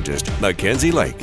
Mackenzie Lake.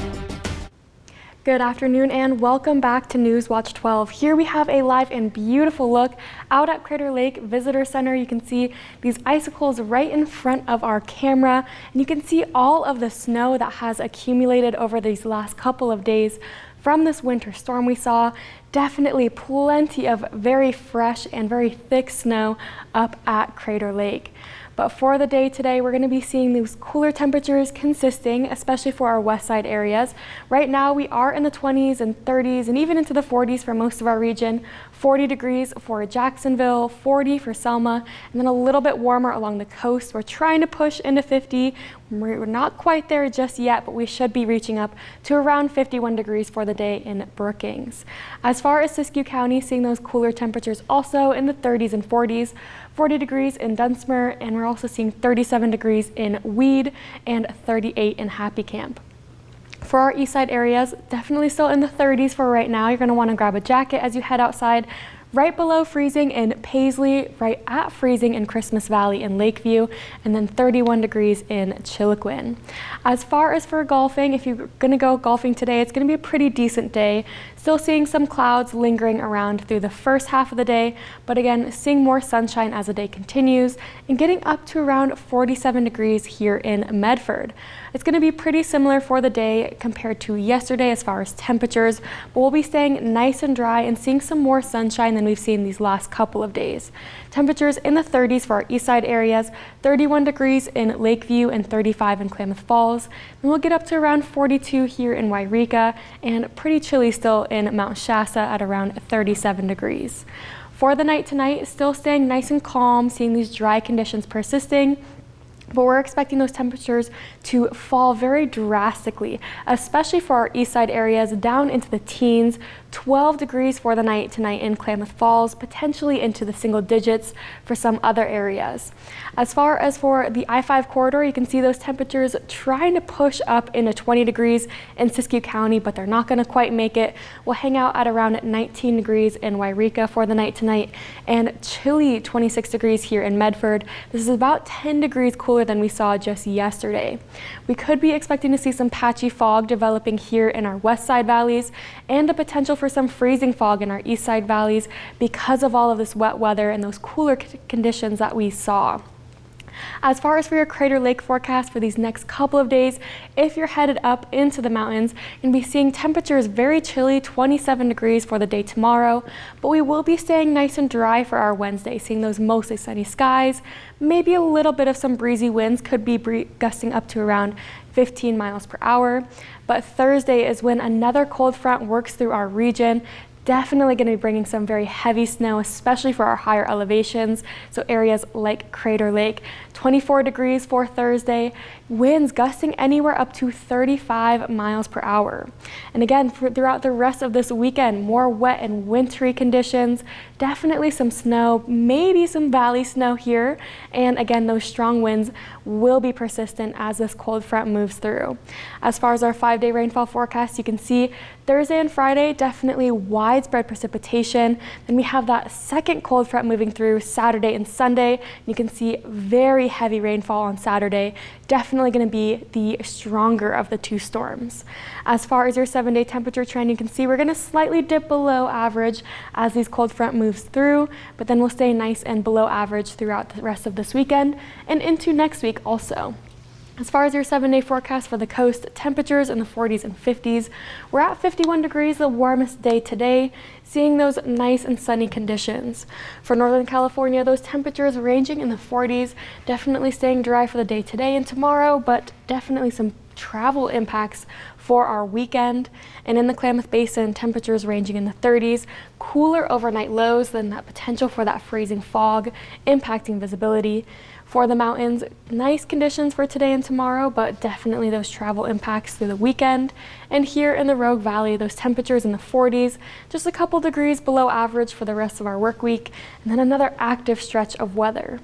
Good afternoon and welcome back to News Watch 12. Here we have a live and beautiful look out at Crater Lake Visitor Center. You can see these icicles right in front of our camera, and you can see all of the snow that has accumulated over these last couple of days from this winter storm we saw. Definitely plenty of very fresh and very thick snow up at Crater Lake. But for the day today, we're going to be seeing these cooler temperatures consisting, especially for our west side areas. Right now, we are in the 20s and 30s and even into the 40s for most of our region. 40 degrees for Jacksonville, 40 for Selma, and then a little bit warmer along the coast. We're trying to push into 50. We're not quite there just yet, but we should be reaching up to around 51 degrees for the day in Brookings. As far as Siskiyou County, seeing those cooler temperatures also in the 30s and 40s. 40 degrees in Dunsmere, and we're also seeing 37 degrees in Weed and 38 in Happy Camp. For our east side areas, definitely still in the 30s for right now. You're going to want to grab a jacket as you head outside. Right below freezing in Paisley, right at freezing in Christmas Valley in Lakeview, and then 31 degrees in Chiloquin. As far as for golfing, if you're going to go golfing today, it's going to be a pretty decent day. Still seeing some clouds lingering around through the first half of the day, but again, seeing more sunshine as the day continues and getting up to around 47 degrees here in Medford. It's going to be pretty similar for the day compared to yesterday as far as temperatures, but we'll be staying nice and dry and seeing some more sunshine than we've seen these last couple of days. Temperatures in the 30s for our east side areas, 31 degrees in Lakeview and 35 in Klamath Falls. And we'll get up to around 42 here in Wairika and pretty chilly still in Mount Shasta at around 37 degrees. For the night tonight, still staying nice and calm, seeing these dry conditions persisting. But we're expecting those temperatures to fall very drastically, especially for our east side areas down into the teens. 12 degrees for the night tonight in Klamath Falls, potentially into the single digits for some other areas. As far as for the I-5 corridor, you can see those temperatures trying to push up into 20 degrees in Siskiyou County, but they're not going to quite make it. We'll hang out at around 19 degrees in Wairika for the night tonight and chilly 26 degrees here in Medford. This is about 10 degrees cooler than we saw just yesterday. We could be expecting to see some patchy fog developing here in our west side valleys and the potential for some freezing fog in our east side valleys because of all of this wet weather and those cooler conditions that we saw. As far as for your Crater Lake forecast for these next couple of days, if you're headed up into the mountains, you're going to be seeing temperatures very chilly, 27 degrees for the day tomorrow, but we will be staying nice and dry for our Wednesday, seeing those mostly sunny skies, maybe a little bit of some breezy winds, could be gusting up to around 15 miles per hour. But Thursday is when another cold front works through our region. Definitely going to be bringing some very heavy snow, especially for our higher elevations, so areas like Crater Lake. 24 degrees for Thursday, winds gusting anywhere up to 35 miles per hour. And again, throughout the rest of this weekend, more wet and wintry conditions, definitely some snow, maybe some valley snow here, and again, those strong winds will be persistent as this cold front moves through. As far as our 5-day rainfall forecast, you can see Thursday and Friday, definitely widespread precipitation. Then we have that second cold front moving through Saturday and Sunday. You can see very heavy rainfall on Saturday, definitely going to be the stronger of the two storms. As far as your 7-day temperature trend, you can see we're going to slightly dip below average as these cold front moves through, but then we'll stay nice and below average throughout the rest of this weekend and into next week also. As far as your 7-day forecast for the coast, temperatures in the 40s and 50s. We're at 51 degrees, the warmest day today, seeing those nice and sunny conditions. For Northern California, those temperatures ranging in the 40s, definitely staying dry for the day today and tomorrow, but definitely some travel impacts for our weekend. And in the Klamath Basin, temperatures ranging in the 30s, cooler overnight lows, then that potential for that freezing fog impacting visibility. For the mountains, nice conditions for today and tomorrow, but definitely those travel impacts through the weekend. And here in the Rogue Valley, those temperatures in the 40s, just a couple degrees below average for the rest of our work week, and then another active stretch of weather.